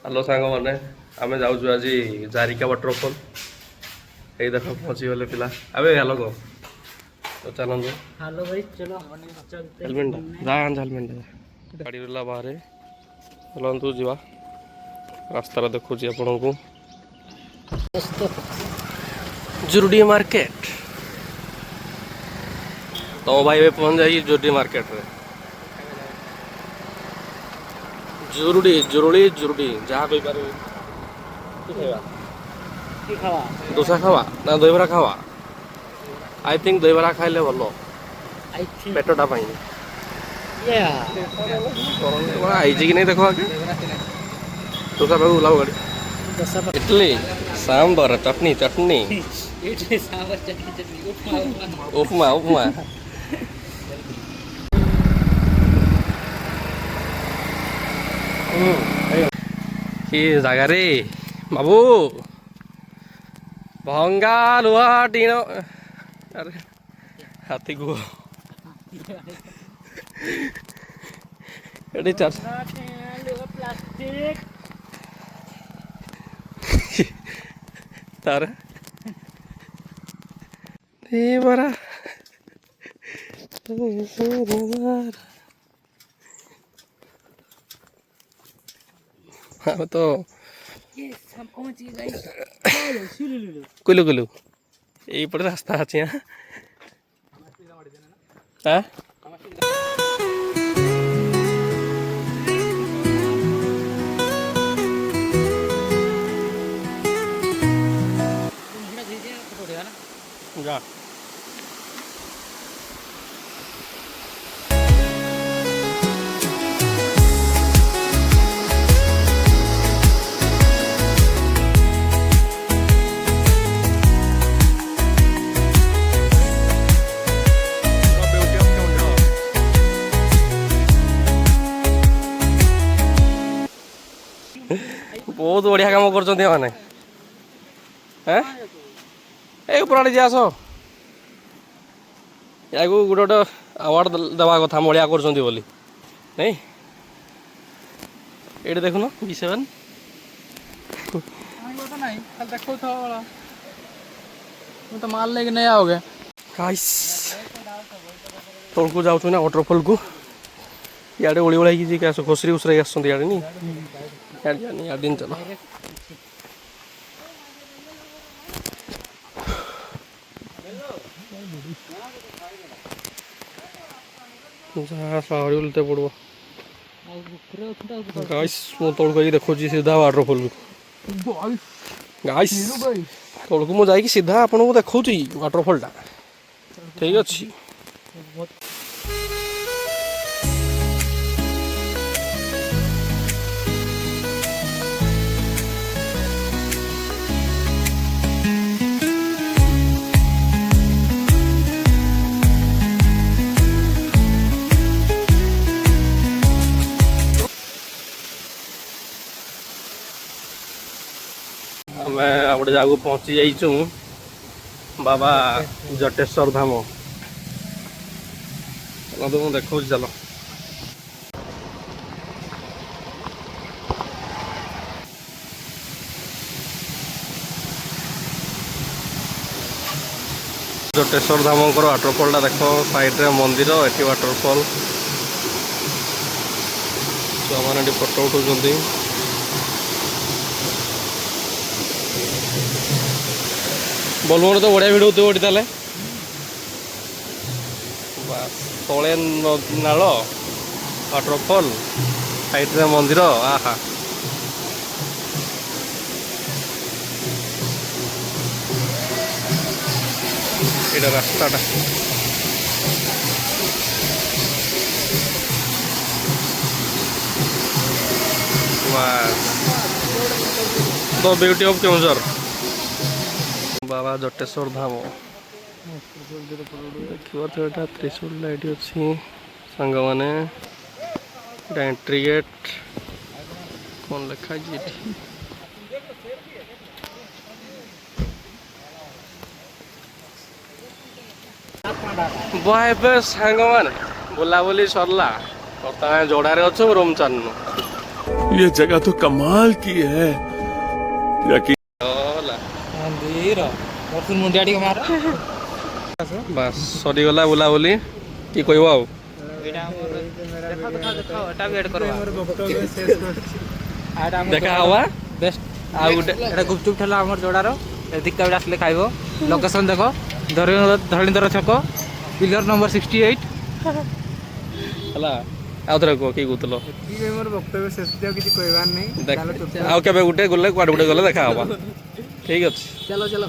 Hello सांग मैंने आम जाऊँ आज जारिका वाटरफॉल ये देख पहुँची गले पिला अबे हेलो कह तो चलते हेलो भाई चलो हेलमेट हेलमेट गाड़ी रहा बाहर चलतु जा रास्तार देखुची आपण को जुरुडी मार्केट तो भाई भी पहुंच जाए जुरुडी मार्केट रे जुरुडी जुरुड़ी जुरुडी जहाँ कोई पार डोसा खावा ना दहीबरा खावा आई थिंक दहीबरा खाइले भलो पेटटा पाई आई कि नहीं देखो आगे डोसा पाक उलाव गाड़ी इडली सांबर चटनी चटनी उपमा उपमा कि जगह रे बाबू भंगा लुहा टीन अरे हाथी को प्लास्टिक तार बरा हाँ तो कुलू कुलू यही पटे रास्ता अच्छे हाँ जा बहुत बढ़िया काम कर मैंने उपराड़े जी आस या गोटे गोटे अवार्ड देवा कथा बढ़िया कर नहीं ये देखुन B7 तो माल लेके नहीं आओगे गाइस तौक जाऊँ ना वाटरफॉल को इे ओली ओढ़ाई जी आस घसरी घुसराई आसते इे नहीं इे दिन चलो उल्टे पड़ो गाइस मु तौक देखो सीधा वाटरफॉल गाइस तौक मुझे सीधा आपन को देखा वाटरफॉल टा ठीक अच्छे मैं गोटे जगह पहुँची जाइचु बाबा जटेश्वर धाम चलो तो देखा चलो जटेश्वर धाम वाटरफॉल टा देख साइड रे मंदिर एटी वाटरफॉल छुआ मैंने फोटो उठाऊँ बोलमोर तो बढ़िया भिड़ होती गोटी ताले तले नाल वाटरफॉल साइड रे मंदिर आहा ये रास्ताटा द ब्यूटी ऑफ केउंझर बाबा जटेश्वर धाम देखिए तो यहाँ त्रिशूल लाइट अच्छी सांग मैंने एंट्री गेट कौन लिखा है बाय सांग मैंने बुलाबुली सरला बर्तमान जोड़े अच्छे रूम चालू ये जगह तो कमाल की है। यकीन होला मंदिर और मुंडिया टी मार বাস সরি গলা বুলা বলি কি কইব আও এটা আমার দেখা দেখা দেখা এটা ওয়েট করবা আমার বক্তব্য শেষ করছি আর আমার দেখা হওয়া বেস্ট ଆଉ ଗୋଟେ এটা গুপচুপ ঠেলা আমার জোড়ার এদিকটা বেড়ে আসলে খাইব লোকেশন দেখো ধরণীধর ছক পিলর নম্বর 68 ହେଲା ଆଉ ଥରେ କୁହ କି କହୁଥିଲ ଏତିକି ମୋର ବକ୍ତବ୍ୟ ଶେଷ ଆଉ କିଛି କହିବାର ନାହିଁ ଦେଖ ଆଉ କେବେ ଗୋଟେ ଗଲେ କୁଆଡ଼େ ଗୋଟେ ଗଲେ ଦେଖା ହବା ଠିକ୍ ଅଛି ଚାଲ ଚାଲ